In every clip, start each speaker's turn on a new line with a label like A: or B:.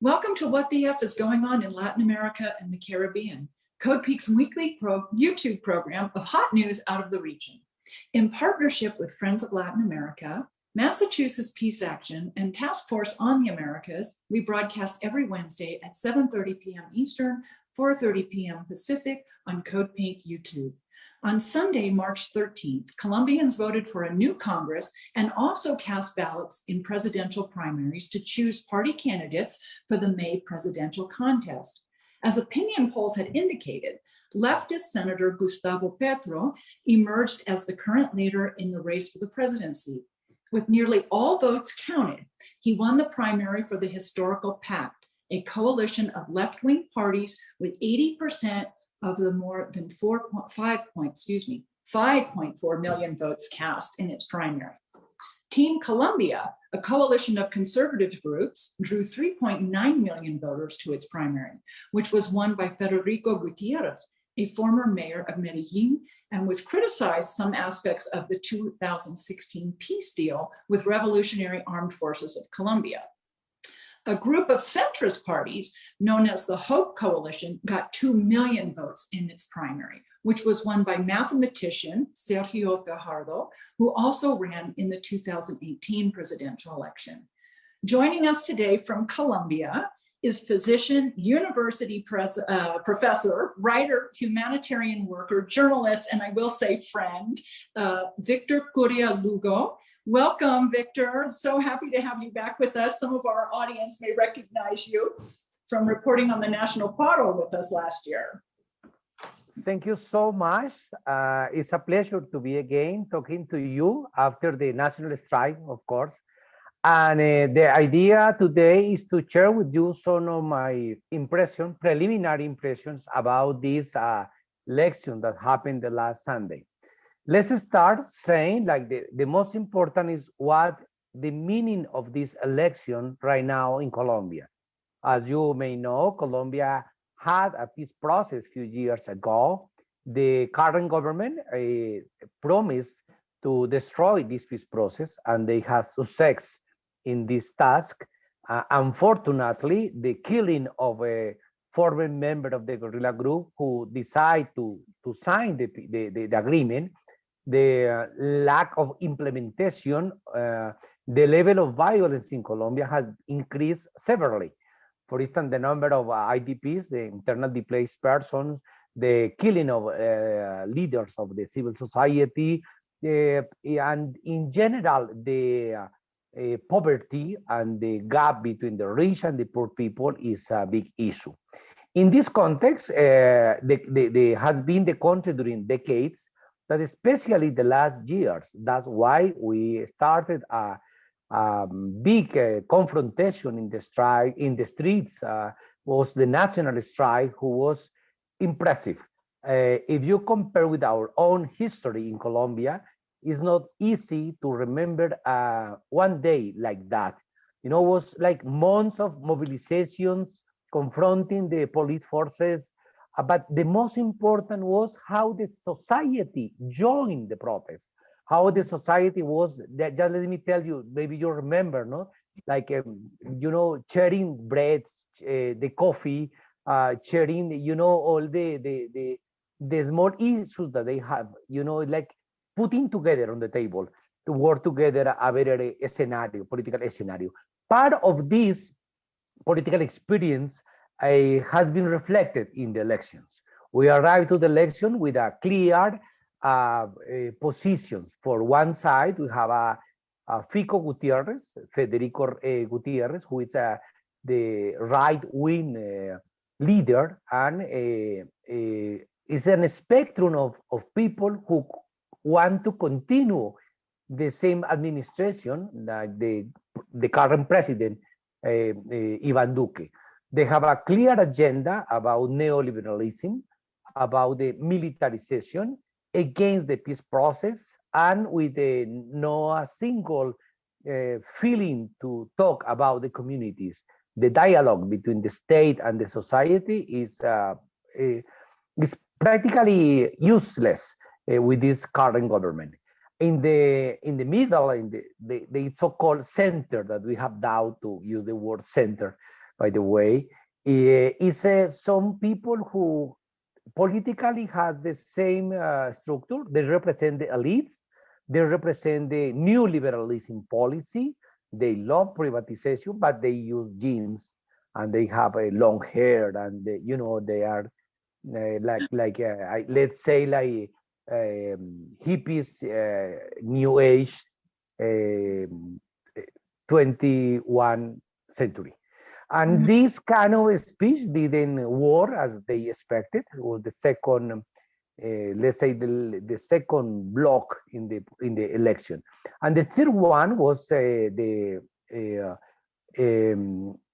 A: Welcome to What the F is Going On in Latin America and the Caribbean, Codepink's weekly YouTube program of hot news out of the region. In partnership with Friends of Latin America, Massachusetts Peace Action, and Task Force on the Americas, we broadcast every Wednesday at 7:30 p.m. Eastern, 4:30 p.m. Pacific on Codepink YouTube. On Sunday, March 13th, Colombians voted for a new Congress and also cast ballots in presidential primaries to choose party candidates for the May presidential contest. As opinion polls had indicated, leftist Senator Gustavo Petro emerged as the current leader in the race for the presidency. With nearly all votes counted, he won the primary for the Historical Pact, a coalition of left-wing parties with 80% of the more than 5.4 million votes cast in its primary. Team Colombia, a coalition of conservative groups, drew 3.9 million voters to its primary, which was won by Federico Gutierrez, a former mayor of Medellin, and was criticized some aspects of the 2016 peace deal with Revolutionary Armed Forces of Colombia. A group of centrist parties known as the Hope Coalition got 2 million votes in its primary, which was won by mathematician Sergio Fajardo, who also ran in the 2018 presidential election. Joining us today from Colombia is physician, university professor, writer, humanitarian worker, journalist, and I will say friend, Víctor de Currea-Lugo. Welcome, Victor. So happy to have you back with us. Some of our audience may recognize you from reporting on the National Paro with us last year.
B: Thank you so much. It's a pleasure to be again talking to you after the national strike, of course. And the idea today is to share with you some of my preliminary impressions about this election that happened the last Sunday. Let's start saying like the most important is what the meaning of this election right now in Colombia. As you may know, Colombia had a peace process a few years ago. The current government promised to destroy this peace process, and they had success in this task. Unfortunately, the killing of a former member of the guerrilla group who decided to sign the agreement, the lack of implementation, the level of violence in Colombia has increased severely. For instance, the number of IDPs, the internal displaced persons, the killing of leaders of the civil society, and in general, the poverty and the gap between the rich and the poor people is a big issue. In this context, has been the country during decades, but especially the last years. That's why we started a big confrontation in the strike, in the streets, was the national strike, who was impressive. If you compare with our own history in Colombia, it's not easy to remember one day like that. You know, it was like months of mobilizations, confronting the police forces, but the most important was how the society joined the protest, how the society was, just let me tell you, maybe you remember, no? Like, you know, sharing breads, the coffee, sharing, you know, all the small issues that they have, you know, like putting together on the table to work together a better scenario, political scenario. Part of this political experience has been reflected in the elections. We arrived to the election with a clear positions. For one side, we have a Federico Gutierrez, who is the right-wing leader, and is a spectrum of people who want to continue the same administration like the current president, Ivan Duque. They have a clear agenda about neoliberalism, about the militarization, against the peace process, and with no a single feeling to talk about the communities. The dialogue between the state and the society is practically useless with this current government. In the middle, in the so-called center that we have now, to use the word center, by the way. It's some people who politically have the same structure. They represent the elites. They represent the neoliberalism policy. They love privatization, but they use jeans and they have a long hair, and they, they are let's say like hippies, new age, um, 21 century. And this kind of speech didn't work as they expected. It was the second, let's say the second block in the election. And the third one was the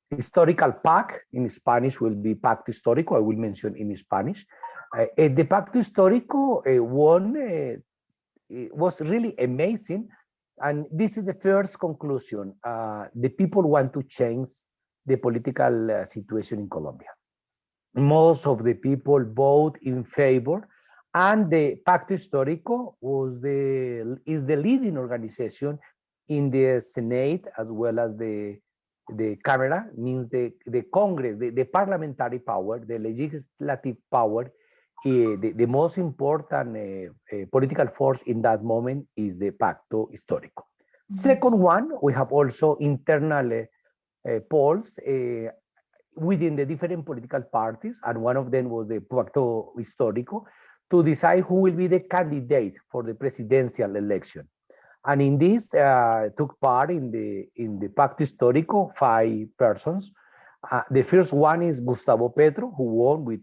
B: historical pact. In Spanish will be pacto histórico. I will mention in Spanish. The pacto histórico won. It was really amazing. And this is the first conclusion. The people want to change the political situation in Colombia. Most of the people vote in favor, and the Pacto Histórico is the leading organization in the Senate, as well as the Cámara, means the Congress, the parliamentary power, the legislative power. The most important political force in that moment is the Pacto Histórico. Second one, we have also internal polls within the different political parties, and one of them was the Pacto Histórico, to decide who will be the candidate for the presidential election. And in this took part in the Pacto Histórico 5 persons. The first one is Gustavo Petro, who won with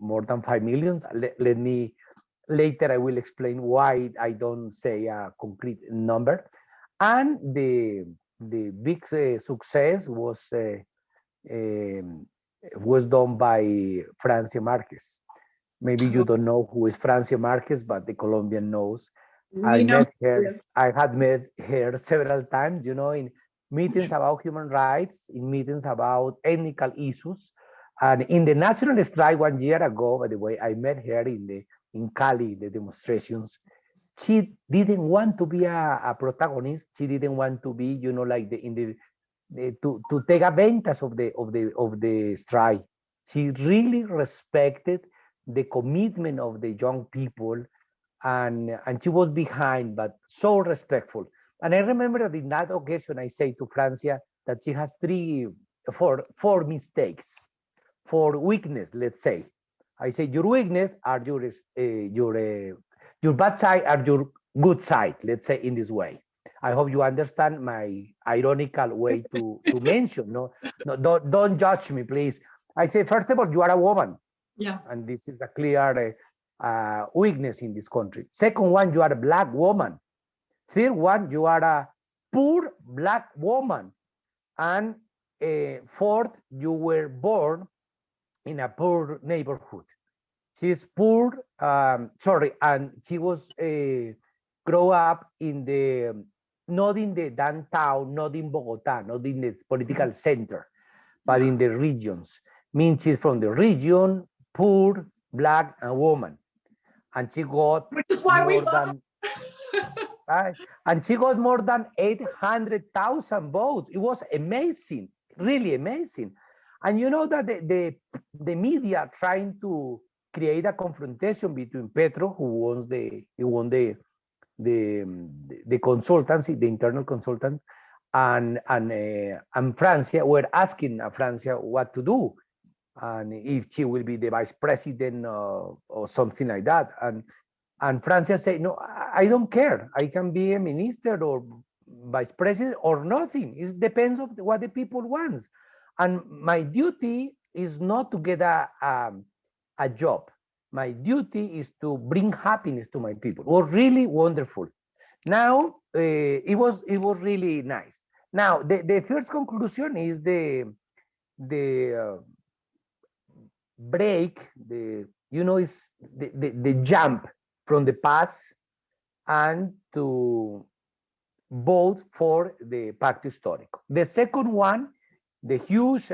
B: more than 5 million. Let me later I will explain why I don't say a concrete number. And the big success was done by Francia Marquez. Maybe you don't know who is Francia Marquez, but the Colombian knows. I met her. I had met her several times, in meetings about human rights, in meetings about ethnical issues, and in the national strike 1 year ago. By the way, I met her in Cali, the demonstrations. She didn't want to be a protagonist. She didn't want to be, like to take advantage of the strike. She really respected the commitment of the young people, and she was behind, but so respectful. And I remember that in that occasion, I say to Francia that she has four mistakes, 4 weakness, let's say. I say your weakness are your bad side are your good side, let's say in this way. I hope you understand my ironical way to mention. No, don't judge me, please. I say, first of all, you are a woman.
A: Yeah.
B: And this is a clear weakness in this country. Second one, you are a Black woman. Third one, you are a poor Black woman. And fourth, you were born in a poor neighborhood. She's poor, and she was grow up not in the downtown, not in Bogota, not in the political center, but in the regions. Means she's from the region, poor, Black, and woman. And she got
A: Which is why we love
B: and she got more than 800,000 votes. It was amazing, really amazing. And you know that the media trying to create a confrontation between Petro, who won the consultancy, the internal consultant, and Francia, were asking Francia what to do, and if she will be the vice president or something like that. And Francia said, no, I don't care. I can be a minister or vice president or nothing. It depends on what the people want. And my duty is not to get a job. My duty is to bring happiness to my people. It was really wonderful. Now, it was really nice. Now, the first conclusion is the break, is the jump from the past and to vote for the Pacto Histórico. The second one, the huge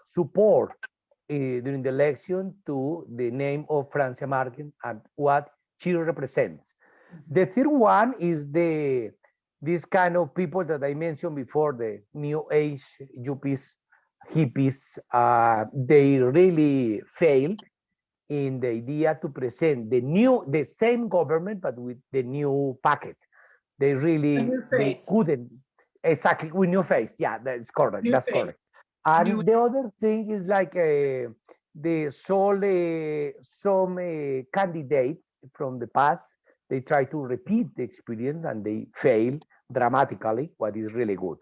B: support during the election to the name of Francia Marquez and what she represents. The third one is this kind of people that I mentioned before, the new age yuppies, hippies, they really failed in the idea to present the same government, but with the new packet. They really, they couldn't, exactly, with new face. Yeah, that's correct. That's correct. And the other thing is like the some candidates from the past, they try to repeat the experience and they fail dramatically, what is really good.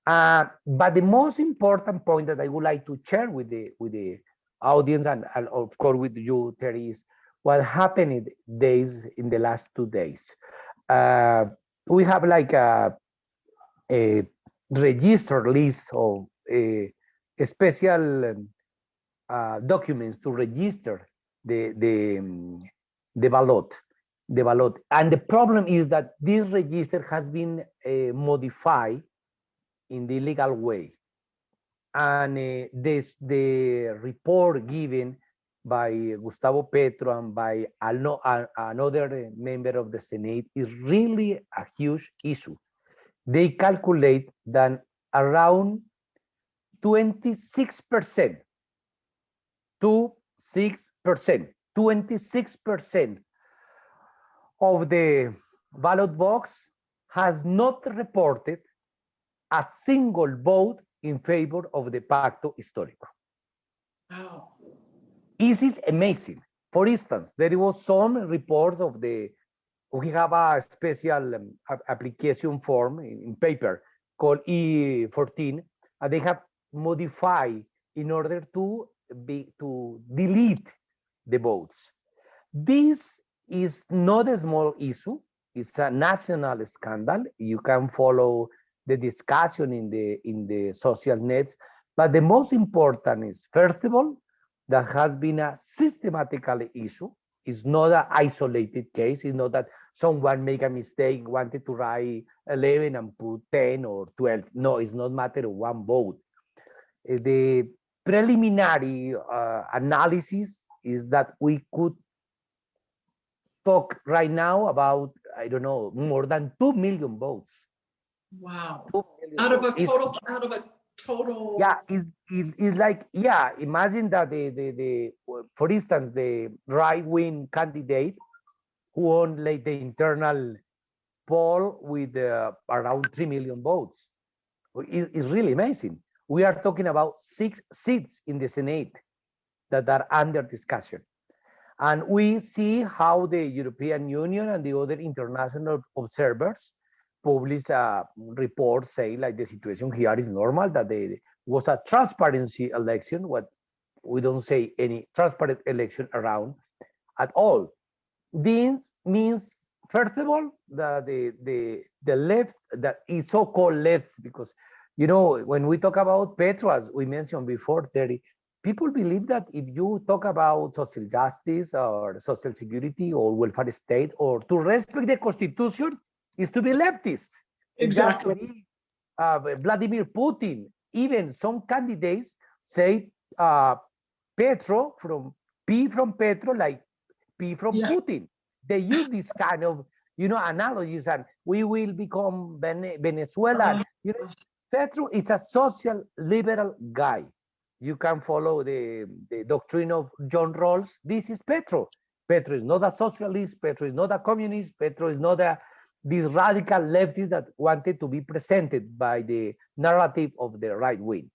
B: But the most important point that I would like to share with the audience and of course with you, Terry, is what happened in the last 2 days. We have like a registered list of special documents to register the ballot. And the problem is that this register has been modified in the illegal way. And the report given by Gustavo Petro and by another member of the Senate is really a huge issue. They calculate that around 26%, 26% of the ballot box has not reported a single vote in favor of the Pacto Histórico.
A: Wow.
B: This is amazing. For instance, there was some reports of we have a special application form in paper called E14, and they have modified in order to delete the votes. This is not a small issue. It's a national scandal. You can follow the discussion in the social nets. But the most important is, first of all, that has been a systematical issue. It's not an isolated case. It's not that someone make a mistake, wanted to write 11 and put 10 or 12. No, it's not a matter of one vote. The preliminary analysis is that we could talk right now about, I don't know, more than 2 million votes.
A: Wow.
B: Out of a total. Yeah, it's like, yeah, imagine that for instance, the right-wing candidate who won like the internal poll with around 3 million votes. It's really amazing. We are talking about 6 seats in the Senate that are under discussion. And we see how the European Union and the other international observers publish a report saying like the situation here is normal, that there was a transparency election, what we don't say any transparent election around at all. This means, first of all, that the left, that is so-called left, because, you know, when we talk about Petro, as we mentioned before, Terry, people believe that if you talk about social justice or social security or welfare state or to respect the Constitution, is to be leftist.
A: Exactly.
B: To be, Vladimir Putin. Even some candidates say Petro from Petro, like P from Putin. They use this kind of, you know, analogies, and we will become Venezuela. You know, Petro is a social liberal guy. You can follow the doctrine of John Rawls. This is Petro. Petro is not a socialist. Petro is not a communist. Petro is not this radical leftist that wanted to be presented by the narrative of the right wing.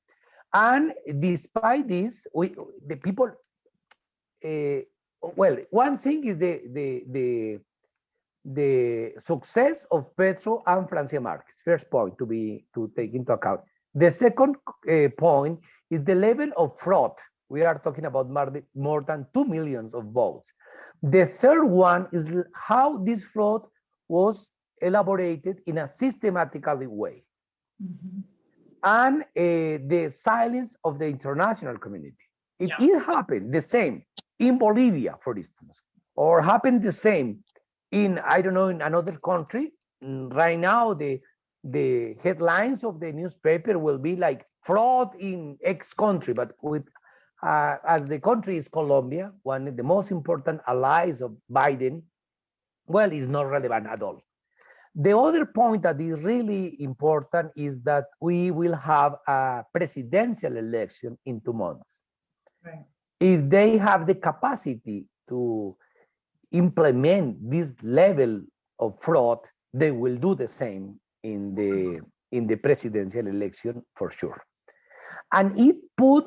B: And despite this, the people, well, one thing is the success of Petro and Francia Marquez. First point to take into account. The second point is the level of fraud. We are talking about more than 2 million of votes. The third one is how this fraud was elaborated in a systematical way. Mm-hmm. And the silence of the international community. If it happened the same in Bolivia, for instance, or happened the same in, I don't know, in another country, right now the headlines of the newspaper will be like fraud in X country, but with as the country is Colombia, one of the most important allies of Biden, well, it's not relevant at all. The other point that is really important is that we will have a presidential election in 2 months.
A: Right.
B: If they have the capacity to implement this level of fraud, they will do the same in the presidential election for sure. And it put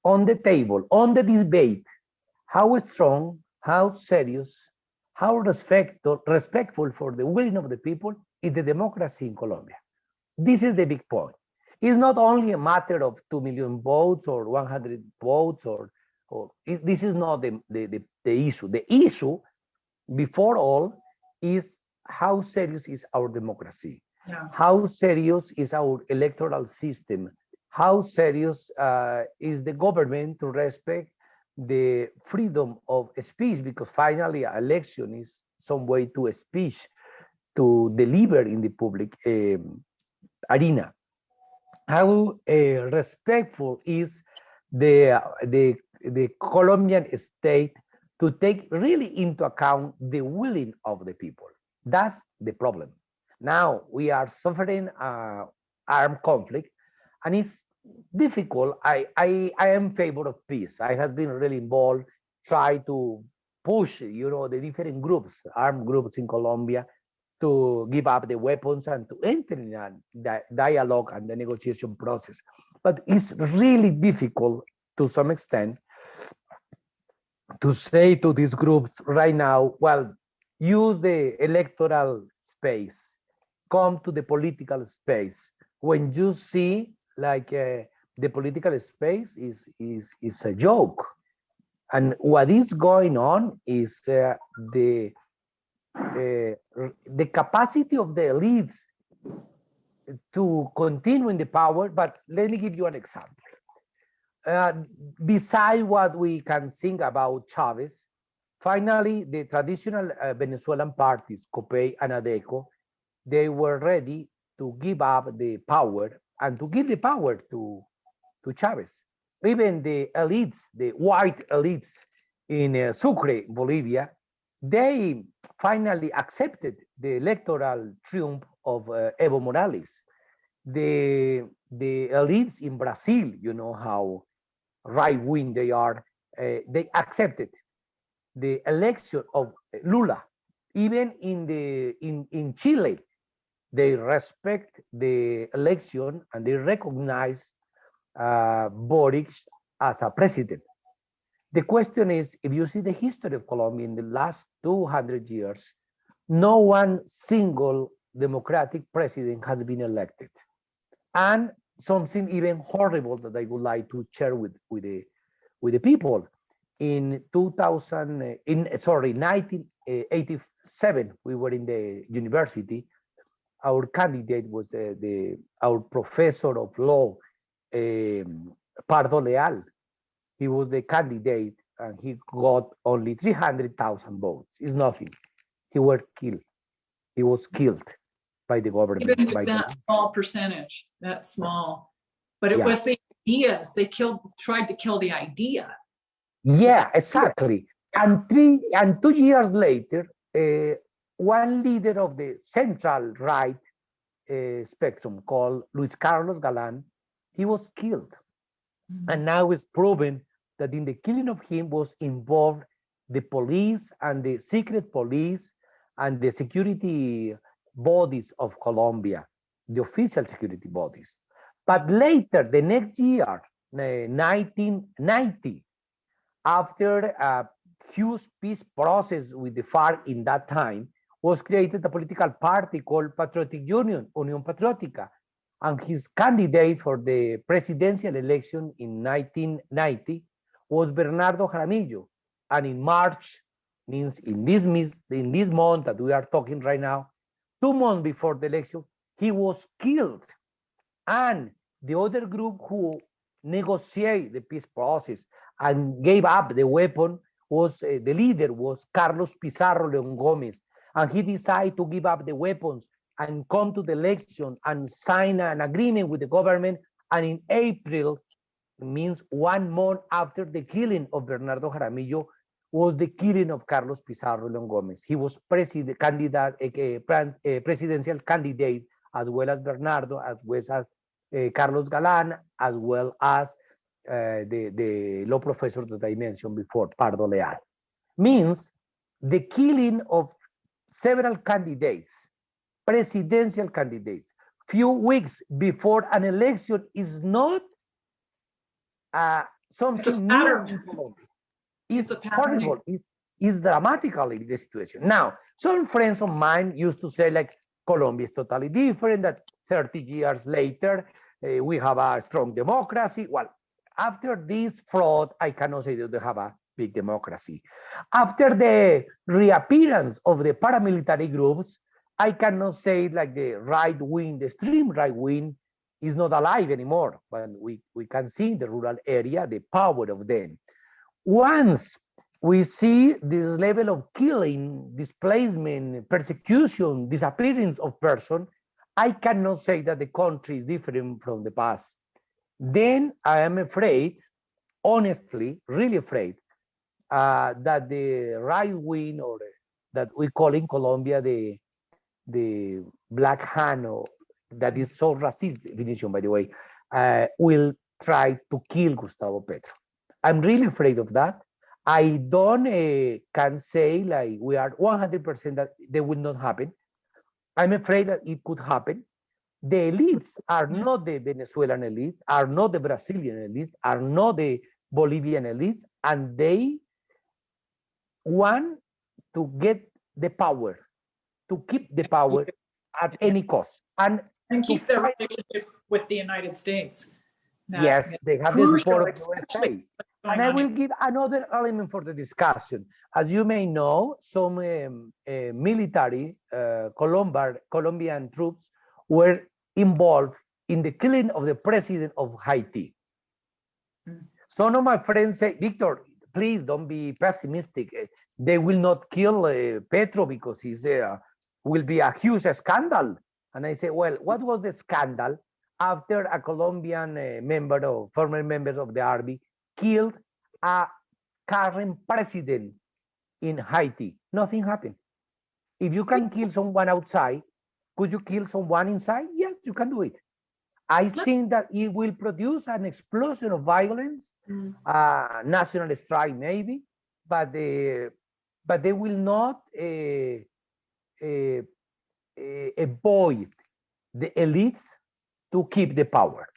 B: on the table, on the debate, how strong, how serious, how respectful for the will of the people is the democracy in Colombia. This is the big point. It's not only a matter of 2 million votes or 100 votes, this is not the issue. The issue, before all, is how serious is our democracy?
A: Yeah.
B: How serious is our electoral system? How serious is the government to respect the freedom of speech? Because finally, election is some way to speech, to deliver in the public arena. How respectful is the Colombian state to take really into account the willing of the people? That's the problem. Now we are suffering armed conflict, and it's difficult. I am in favor of peace. I have been really involved, try to push, the different groups, armed groups in Colombia, to give up the weapons and to enter in a dialogue and the negotiation process. But it's really difficult to some extent to say to these groups right now, well, use the electoral space, come to the political space. When you see like the political space is a joke. And what is going on is the capacity of the elites to continue in the power. But let me give you an example. Besides what we can think about Chavez, finally, the traditional Venezuelan parties, COPEI and ADECO, they were ready to give up the power and to give the power to Chavez. Even the elites, the white elites in Sucre, Bolivia, they finally accepted the electoral triumph of Evo Morales. The elites in Brazil, you know how right-wing they are, they accepted the election of Lula. Even in Chile, they respect the election and they recognize Boric as a president. The question is, if you see the history of Colombia in the last 200 years, no one single democratic president has been elected. And something even horrible that I would like to share with the people. In 1987, we were in the university. Our candidate was our professor of law, Pardo Leal. He was the candidate, and he got only 300,000 votes. It's nothing. He was killed. He was killed by the government.
A: Even with that small percentage, that small. But it was the ideas. They tried to kill the idea.
B: Yeah, exactly. And 2 years later, one leader of the central right spectrum called Luis Carlos Galán, he was killed. And now it's proven that in the killing of him was involved the police and the secret police and the security bodies of Colombia, the official security bodies. But later, the next year, 1990, after a huge peace process with the FARC in that time, was created a political party called Patriotic Union, Unión Patriótica. And his candidate for the presidential election in 1990 was Bernardo Jaramillo. And in March, means in this month that we are talking right now, 2 months before the election, he was killed. And the other group who negotiated the peace process and gave up the weapon was the leader was Carlos Pizarro León Gómez. And he decided to give up the weapons and come to the election and sign an agreement with the government. And in April, means 1 month after the killing of Bernardo Jaramillo, was the killing of Carlos Pizarro León Gomez. He was presidential candidate, as well as Bernardo, as well as Carlos Galan, as well as the law professor that I mentioned before, Pardo Leal. Means the killing of several candidates, presidential candidates, few weeks before an election is not something new in Colombia. It's horrible. It's dramatically the situation. Now, some friends of mine used to say like Colombia is totally different, that 30 years later, we have a strong democracy. Well, after this fraud, I cannot say that they have a big democracy. After the reappearance of the paramilitary groups, I cannot say like the right wing, the extreme right wing is not alive anymore. But we can see in the rural area the power of them. Once we see this level of killing, displacement, persecution, disappearance of person, I cannot say that the country is different from the past. Then I am afraid, honestly, really afraid, that the right wing, or that we call in Colombia the black hand, or that is so racist definition, by the way, will try to kill Gustavo Petro. I'm really afraid of that. I don't can say like we are 100% that they will not happen. I'm afraid that it could happen. The elites are not the Venezuelan elites, are not the Brazilian elites, are not the Bolivian elites, and they want to get the power, to keep the power at any cost. And
A: keep their relationship with the United States.
B: Yes, they have the support of the USA. And I will give another element for the discussion. As you may know, some military Colombian troops were involved in the killing of the president of Haiti. Some of my friends say, Victor, please don't be pessimistic. They will not kill Petro because he's will be a huge scandal. And I say, well, what was the scandal after a Colombian former members of the army killed a current president in Haiti? Nothing happened. If you can kill someone outside, could you kill someone inside? Yes, you can do it. I think that it will produce an explosion of violence, national strike maybe, but they will not avoid the elites to keep the power.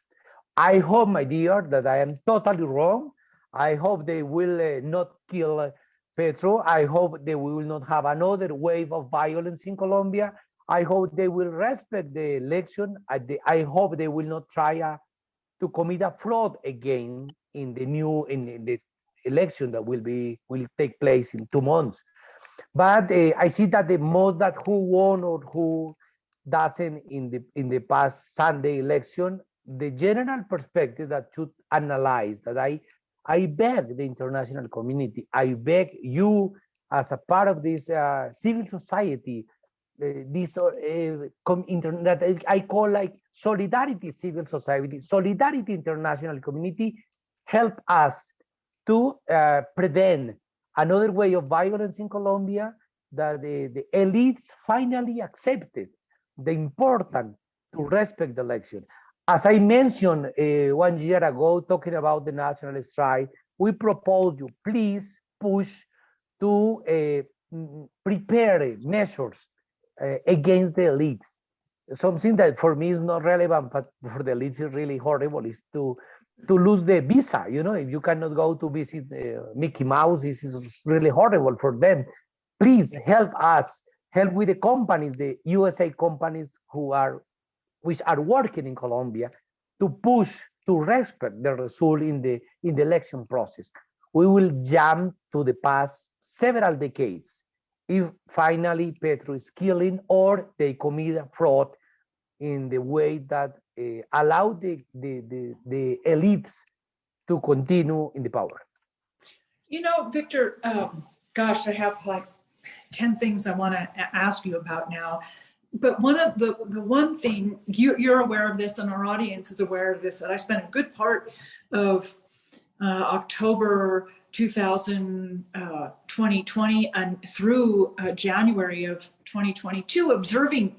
B: I hope, my dear, that I am totally wrong. I hope they will not kill Petro. I hope they will not have another wave of violence in Colombia. I hope they will respect the election. I hope they will not try to commit a fraud again in the election that will take place in 2 months. But I see that the most that who won or who doesn't in the past Sunday election, the general perspective that should analyze that I beg the international community, I beg you as a part of this civil society, that I call like solidarity civil society, solidarity international community, help us to prevent another way of violence in Colombia, that the elites finally accepted the importance to respect the election. As I mentioned 1 year ago, talking about the national strike, we propose you please push to prepare measures against the elites. Something that for me is not relevant, but for the elites is really horrible, is to lose the visa. You know, if you cannot go to visit Mickey Mouse, this is really horrible for them. Please help us, help with the companies, the USA companies which are working in Colombia, to push to respect the result in the election process. We will jump to the past several decades if finally Petro is killing or they commit a fraud in the way that allow the elites to continue in the power.
A: You know, Victor, gosh, I have like 10 things I want to ask you about now. But one of the one thing, you're aware of this and our audience is aware of this, that I spent a good part of October 2020 and through January of 2022, serving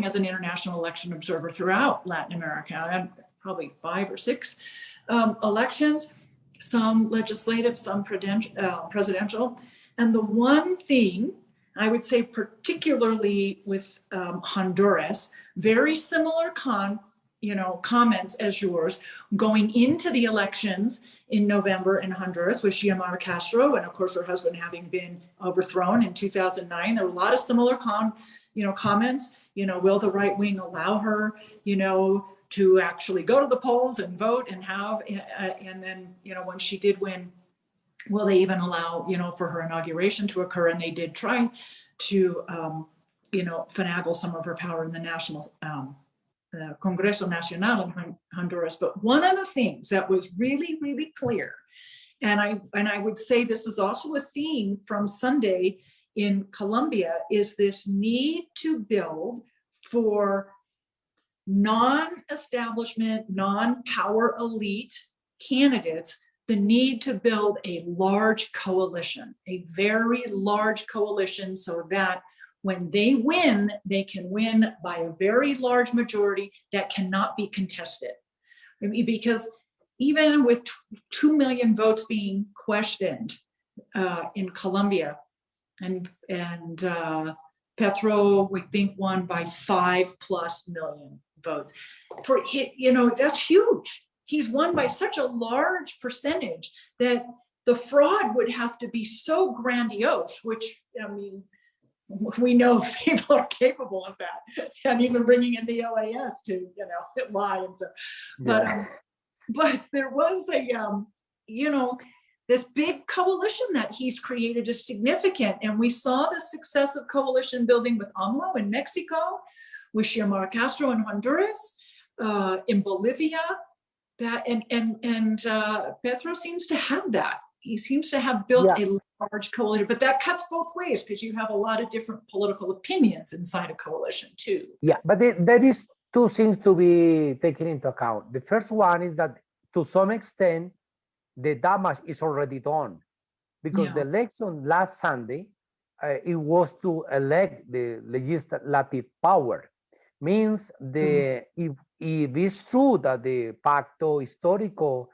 A: as an international election observer throughout Latin America. I had probably 5 or 6 elections, some legislative, some presidential. And the one thing I would say, particularly with Honduras, very similar comments as yours, going into the elections in November in Honduras with Xiomara Castro, and of course her husband having been overthrown in 2009. There were a lot of similar comments. Will the right wing allow her, to actually go to the polls and vote and have, and then, when she did win, will they even allow, for her inauguration to occur? And they did try to, finagle some of her power in the national Congreso Nacional in Honduras. But one of the things that was really, really clear, and I would say this is also a theme from Sunday in Colombia, is this need to build for non-establishment, non-power elite candidates, the need to build a large coalition, a very large coalition, so that when they win, they can win by a very large majority that cannot be contested. I mean, because even with 2 million votes being questioned in Colombia, and Petro, we think, won by 5+ million votes. That's huge. He's won by such a large percentage that the fraud would have to be so grandiose, which, I mean, we know people are capable of that, and even bringing in the LAS to, lie and so.
B: Yeah.
A: But there was this big coalition that he's created is significant, and we saw the success of coalition building with AMLO in Mexico, with Xiomara Castro in Honduras, in Bolivia. That and Petro seems to have that. He seems to have built a large coalition, but that cuts both ways because you have a lot of different political opinions inside a coalition too.
B: Yeah, but there is 2 things to be taken into account. The first one is that to some extent, the damage is already done, because the election last Sunday, it was to elect the legislative power. Means if it's true that the Pacto Histórico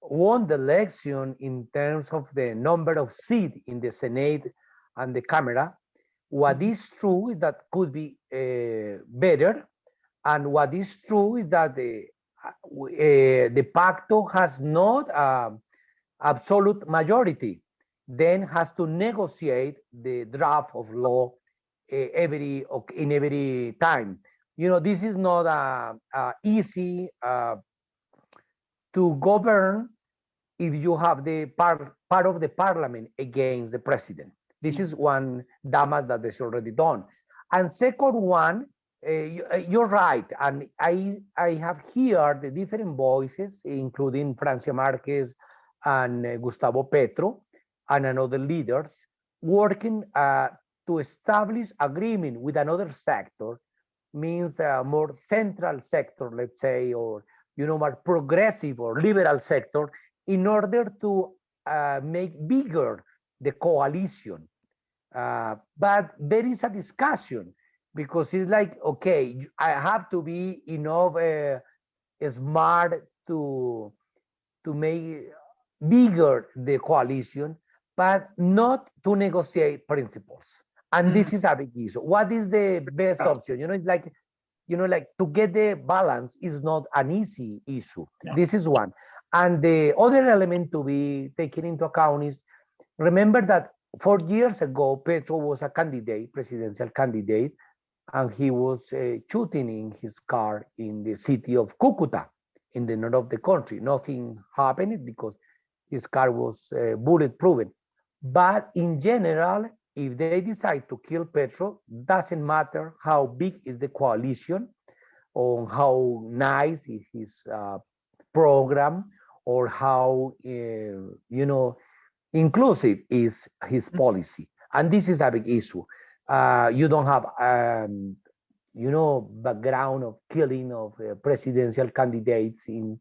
B: won the election in terms of the number of seats in the Senate and the Camera, what is true is that could be better, and what is true is that the Pacto has not absolute majority, then has to negotiate the draft of law in every time. This is not easy to govern if you have the part of the parliament against the president. This is one damage that is already done. And second one, you're right, and I have heard the different voices, including Francia Marquez and Gustavo Petro and another leaders, working to establish agreement with another sector, means a more central sector, let's say, or more progressive or liberal sector, in order to make bigger the coalition. But there is a discussion, because it's like, okay, I have to be enough smart to make bigger the coalition, but not to negotiate principles. And this is a big issue. What is the best option? It's like, to get the balance is not an easy issue. This is one. And the other element to be taken into account is, remember that 4 years ago, Petro was a presidential candidate, and he was shooting in his car in the city of Cucuta, in the north of the country. Nothing happened because his car was bulletproof. But in general, if they decide to kill Petro, doesn't matter how big is the coalition, or how nice is his program, or how inclusive is his policy. And this is a big issue. You don't have background of killing of presidential candidates in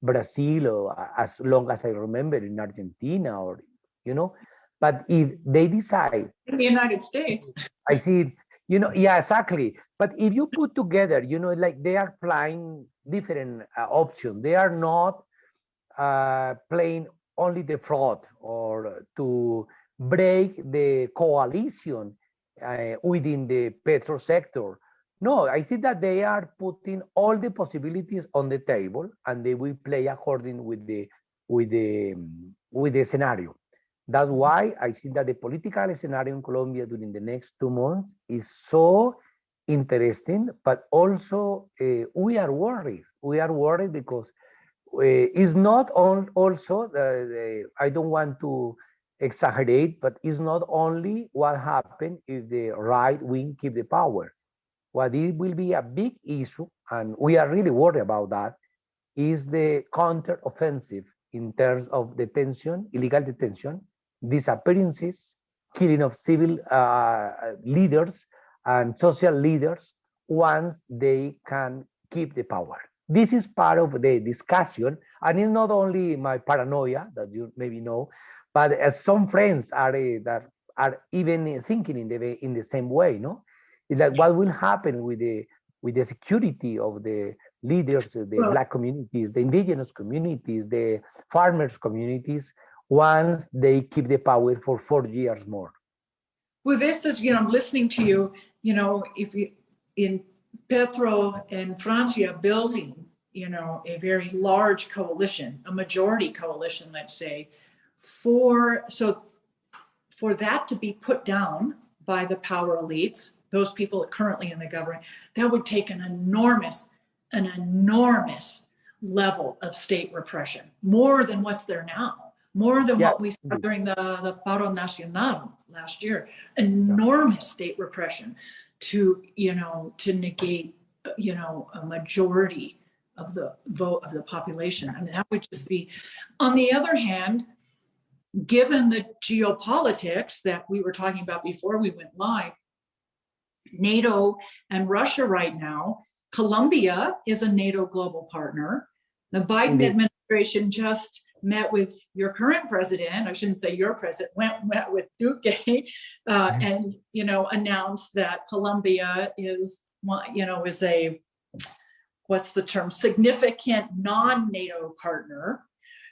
B: Brazil, or as long as I remember in Argentina, or you know. But if they decide,
A: In the United States.
B: I see it, you know, yeah, exactly. But if you put together, you know, like they are playing different options. They are not playing only the fraud or to break the coalition within the petrol sector. No, I think that they are putting all the possibilities on the table, and they will play according with the with the scenario. That's why I see that the political scenario in Colombia during the next 2 months is so interesting, but also we are worried. We are worried because it's not on also, I don't want to exaggerate, but it's not only what happened if the right wing keep the power. What it will be a big issue, and we are really worried about that, is the counter-offensive in terms of detention, illegal detention, disappearances, killing of civil leaders and social leaders once they can keep the power. This is part of the discussion, and it's not only my paranoia that you maybe know, but as some friends are that are even thinking in the same way. No, it's like what will happen with the security of the leaders, the Black communities, the indigenous communities, the farmers communities, once they keep the power for 4 years more.
A: Well, this is, listening to you, if you, in Petro and Francia building, a very large coalition, a majority coalition, let's say, for that to be put down by the power elites, those people currently in the government, that would take an enormous level of state repression, more than what's there now, more than what we saw during the Paro Nacional last year. Enormous state repression to negate, a majority of the vote of the population. I mean, that would just be. On the other hand, given the geopolitics that we were talking about before we went live, NATO and Russia right now, Colombia is a NATO global partner. The Biden administration just met with your current president, I shouldn't say your president, met with Duque, and, announced that Colombia is a, what's the term, significant non-NATO partner.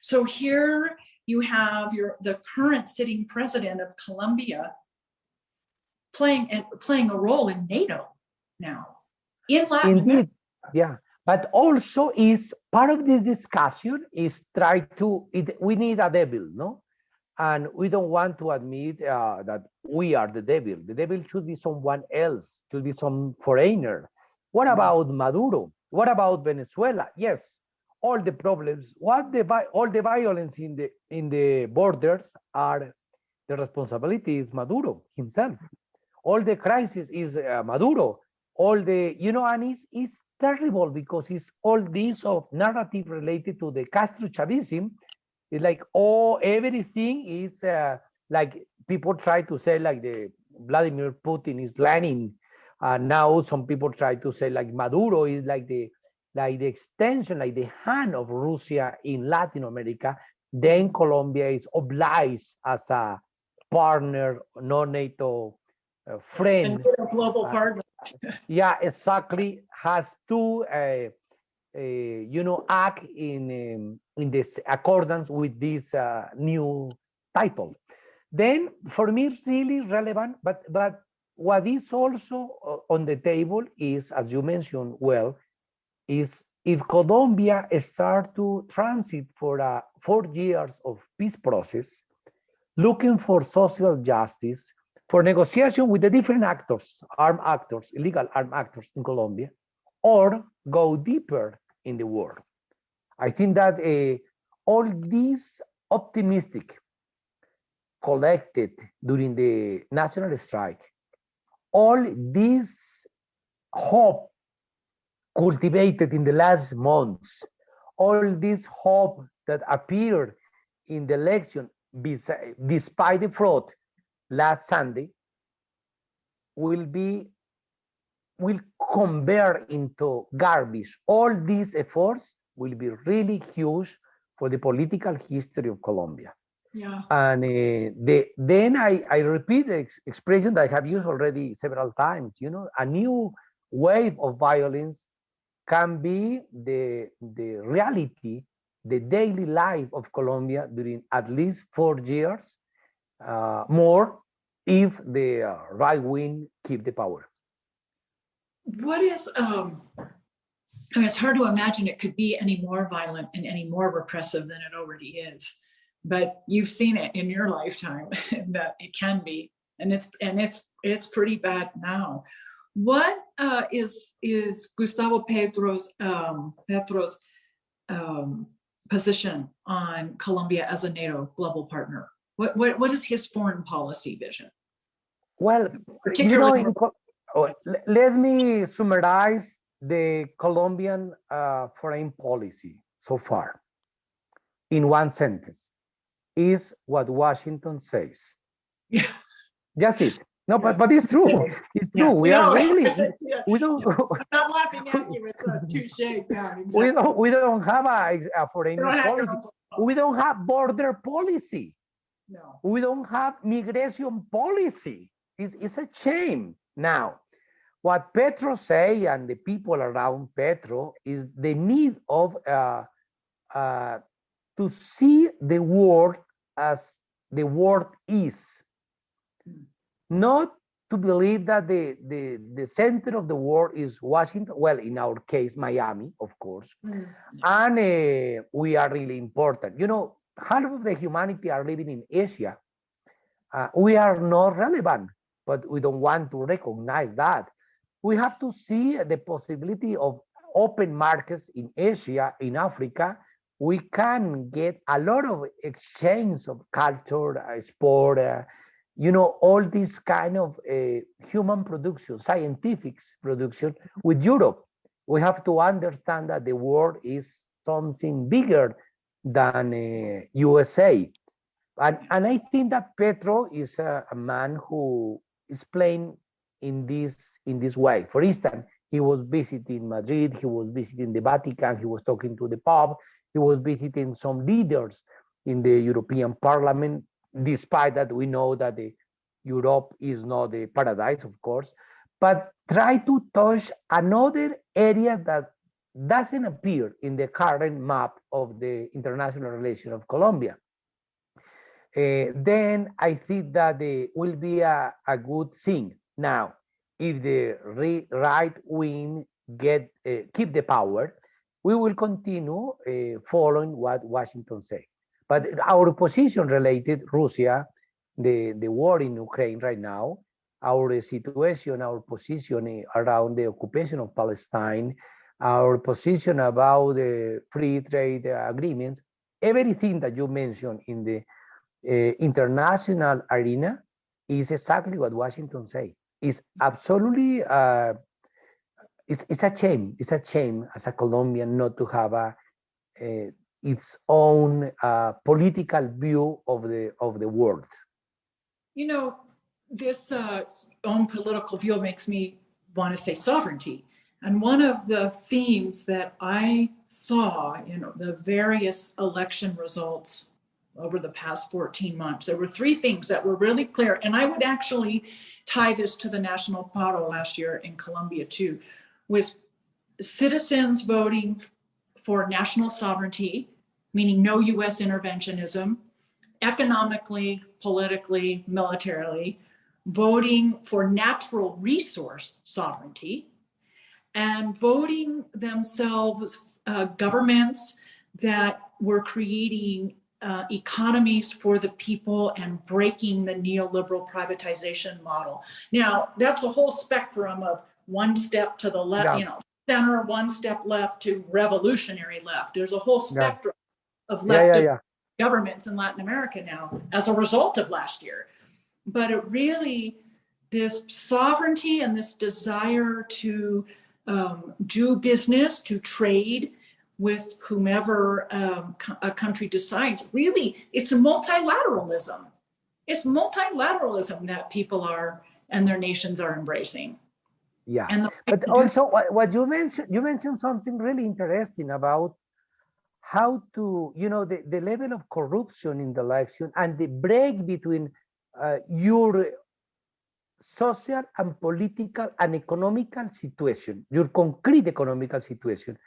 A: So here you have the current sitting president of Colombia playing a role in NATO now in Latin America.
B: Yeah. But also is part of this discussion is we need a devil, no? And we don't want to admit that we are the devil. The devil should be someone else, should be some foreigner. What about Maduro? What about Venezuela? Yes, all the problems, all the violence in the borders are the responsibility is Maduro himself. All the crisis is Maduro. All the, and it's terrible because it's all this of narrative related to the Castro Chavism. It's like, everything is like people try to say like the Vladimir Putin is Lenin. Now some people try to say like Maduro is like the extension, like the hand of Russia in Latin America. Then Colombia is obliged as a partner, non-NATO friend.
A: And a global partner.
B: Yeah, exactly. Has to act in this accordance with this new title. Then for me it's really relevant, but what is also on the table is, as you mentioned well, is if Colombia start to transit for 4 years of peace process, looking for social justice, for negotiation with the different actors, armed actors, illegal armed actors in Colombia, or go deeper in the war. I think that all these optimistic collected during the national strike, all this hope cultivated in the last months, all this hope that appeared in the election despite the fraud last Sunday will convert into garbage. All these efforts will be really huge for the political history of Colombia.
A: Yeah.
B: And then I repeat the expression that I have used already several times, you know, a new wave of violence can be the reality, the daily life of Colombia during at least 4 years more if the right wing keep the power.
A: What is, I mean, it's hard to imagine it could be any more violent and any more repressive than it already is. But you've seen it in your lifetime that it can be, and it's pretty bad now. What is Gustavo Petro's position on Colombia as a NATO global partner? What is his foreign policy vision?
B: Well, you know, let me summarize the Colombian foreign policy so far in one sentence. Is what Washington says.
A: Yeah.
B: That's it. No, but it's true. It's true.
A: Yeah.
B: We are really,
A: yeah.
B: we don't.
A: Yeah. I'm not laughing at you. It's a touche. Yeah,
B: exactly. We don't have a foreign policy. We don't have border policy.
A: No.
B: We don't have migration policy. It's a shame. Now, what Petro say and the people around Petro is the need of to see the world as the world is, not to believe that the center of the world is Washington, well, in our case, Miami, of course, and we are really important. You know, half of the humanity are living in Asia. We are not relevant, but we don't want to recognize that. We have to see the possibility of open markets in Asia, in Africa. We can get a lot of exchange of culture, sport, you know, all this kind of human production, scientific production with Europe. We have to understand that the world is something bigger than USA. And I think that Petro is a man who is playing in this way. For instance, he was visiting Madrid, he was visiting the Vatican, he was talking to the Pope, he was visiting some leaders in the European Parliament, despite that we know that Europe is not the paradise, of course, but try to touch another area that doesn't appear in the current map of the international relation of Colombia. Then I think that it will be a good thing. Now, if the right wing keep the power, we will continue following what Washington says. But our position related Russia, the war in Ukraine right now, our situation, our position around the occupation of Palestine, our position about the free trade agreements, everything that you mentioned in the international arena is exactly what Washington says. It's absolutely it's a shame. It's a shame as a Colombian not to have its own political view of the world.
A: You know, this own political view makes me want to say sovereignty. And one of the themes that I saw in the various election results over the past 14 months, there were 3 things that were really clear. And I would actually tie this to the national paro last year in Colombia too, was citizens voting for national sovereignty, meaning no US interventionism, economically, politically, militarily, voting for natural resource sovereignty, and voting themselves governments that were creating economies for the people and breaking the neoliberal privatization model. Now, that's a whole spectrum of one step to the left, center, one step left to revolutionary left. There's a whole spectrum of left governments in Latin America now as a result of last year. But it really, this sovereignty and this desire to do business, to trade with whomever a country decides, really, it's a multilateralism. It's multilateralism that people are and their nations are embracing.
B: Yeah, but also what you mentioned something really interesting about how to, the level of corruption in the election and the break between your social and political and economical situation, your concrete economical situation,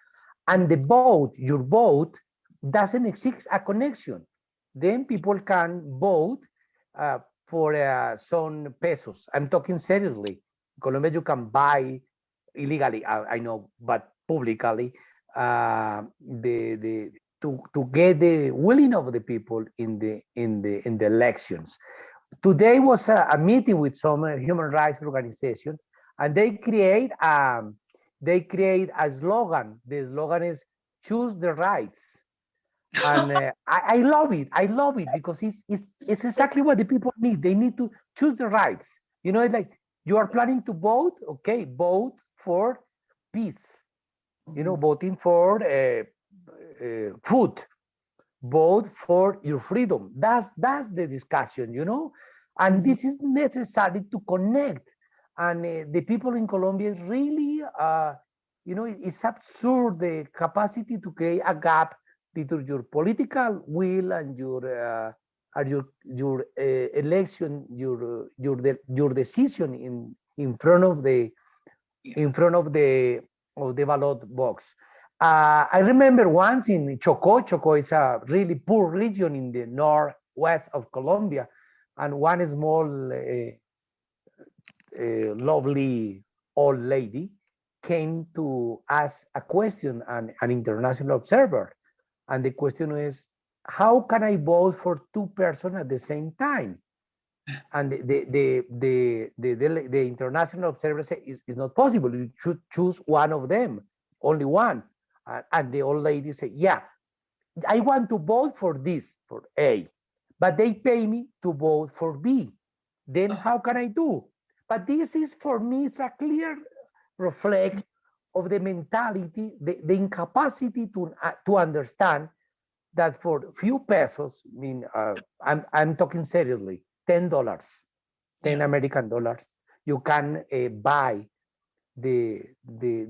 B: and the vote, your vote doesn't exist a connection. Then people can vote for some pesos. I'm talking seriously. In Colombia, you can buy illegally, I know, but publicly, to get the willing of the people in the elections. Today was a meeting with some human rights organization, and they create a slogan. The slogan is "Choose the rights," and I love it. I love it because it's exactly what the people need. They need to choose the rights. It's like you are planning to vote. Okay, vote for peace. Voting for food. Vote for your freedom. That's the discussion, and this is necessary to connect. And the people in Colombia really, it's absurd the capacity to create a gap between your political will and your election, your decision in front of the ballot box. I remember once in Chocó. Chocó is a really poor region in the northwest of Colombia, and one small, lovely old lady came to ask a question, an international observer. And the question is, how can I vote for two persons at the same time? And the international observer said, it's not possible. You should choose one of them, only one. And the old lady said, yeah, I want to vote for this, for A, but they pay me to vote for B. Then how can I do? But this is, for me, it's a clear reflect of the mentality, the incapacity to understand that for few pesos, I mean, I'm talking seriously, $10, 10 American dollars, you can buy the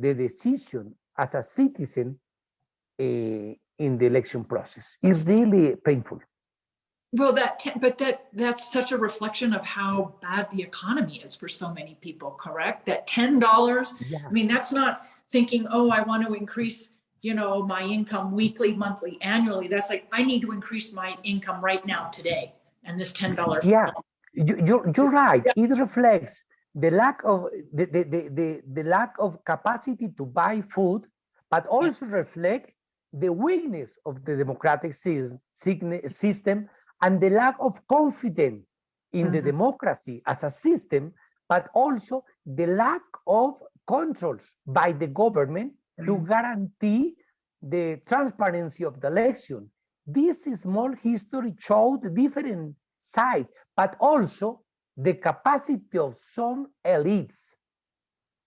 B: decision as a citizen in the election process. It's really painful.
A: Well, that's such a reflection of how bad the economy is for so many people, correct? That $10, I mean, that's not thinking, oh, I want to increase, my income weekly, monthly, annually. That's like, I need to increase my income right now, today. And this $10.
B: Yeah, you're right. Yeah. It reflects the lack of the lack of capacity to buy food, but also reflect the weakness of the democratic system and the lack of confidence in the democracy as a system, but also the lack of controls by the government to guarantee the transparency of the election. This small history showed different sides, but also the capacity of some elites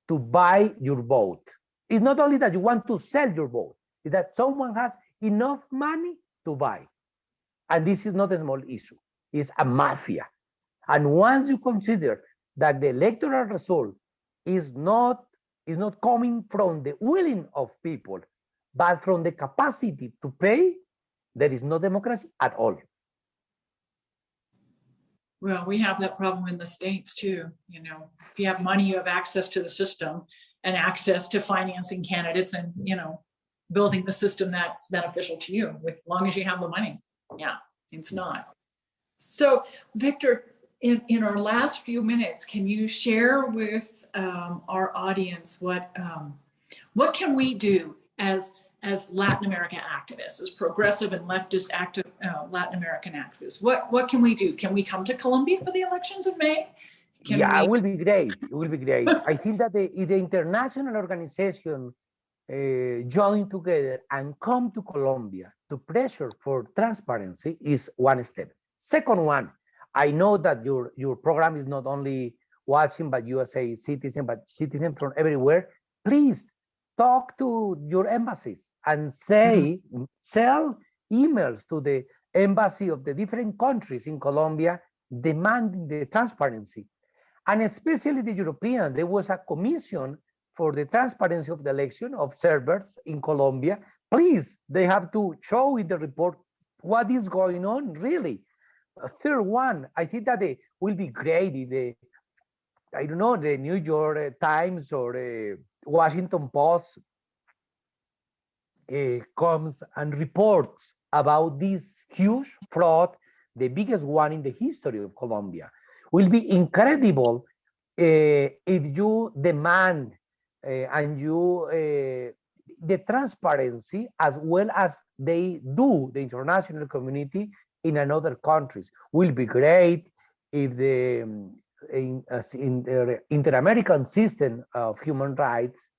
B: to buy your vote. It's not only that you want to sell your vote, it's that someone has enough money to buy. And this is not a small issue, it's a mafia. And once you consider that the electoral result is not coming from the willing of people, but from the capacity to pay, there is no democracy at all.
A: Well, we have that problem in the States too. If you have money, you have access to the system and access to financing candidates and, building the system that's beneficial to you, as long as you have the money. Yeah, it's not. So, Victor, in our last few minutes, can you share with our audience what can we do as Latin American activists, as progressive and leftist Latin American activists? What can we do? Can we come to Colombia for the elections in May?
B: It will be great. It will be great. I think that the international organization join together and come to Colombia to pressure for transparency is one step. Second one, I know that your program is not only watching by USA citizens, but citizens from everywhere. Please talk to your embassies and sell emails to the embassy of the different countries in Colombia demanding the transparency. And especially the European, there was a commission for the transparency of the election observers in Colombia please, they have to show in the report what is going on really. A third one, I think that it will be great if I don't know, the New York Times or Washington Post comes and reports about this huge fraud, the biggest one in the history of Colombia. Will be incredible if you demand and you the transparency as well as they do the international community in another countries. Will be great if the in the inter-American system of human rights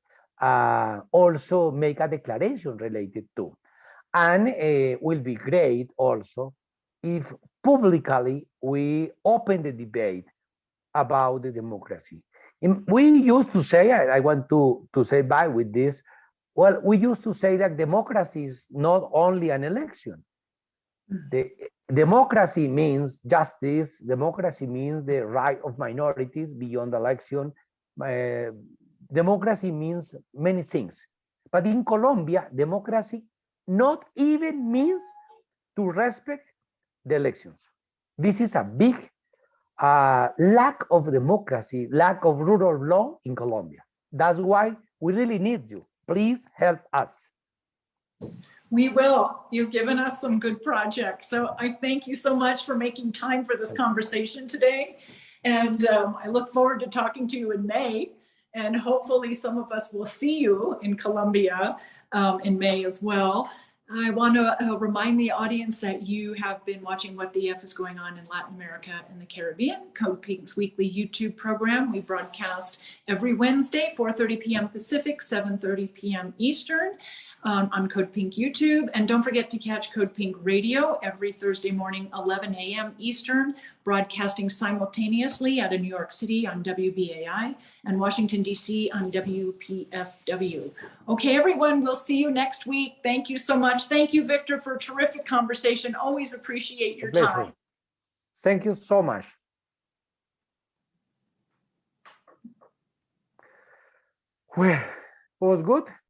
B: also make a declaration related to. And will be great also if publicly we open the debate about the democracy. We used to say, I want to say bye with this, well, we used to say that democracy is not only an election. The democracy means justice, democracy means the right of minorities beyond election. Democracy means many things. But in Colombia, democracy not even means to respect the elections. This is a big lack of democracy, lack of rule of law in Colombia. That's why we really need you. Please help us.
A: We will. You've given us some good projects. So I thank you so much for making time for this conversation today. And I look forward to talking to you in May. And hopefully some of us will see you in Colombia in May as well. I want to remind the audience that you have been watching What the F is Going On in Latin America and the Caribbean, Codepink's weekly YouTube program. We broadcast every Wednesday, 4:30 p.m. Pacific, 7:30 p.m. Eastern on Codepink YouTube. And don't forget to catch Codepink Radio every Thursday morning, 11 a.m. Eastern, broadcasting simultaneously out of New York City on WBAI and Washington, D.C. on WPFW. Okay, everyone, we'll see you next week. Thank you so much. Thank you, Victor, for a terrific conversation. Always appreciate your time.
B: Thank you so much. Well, it was good.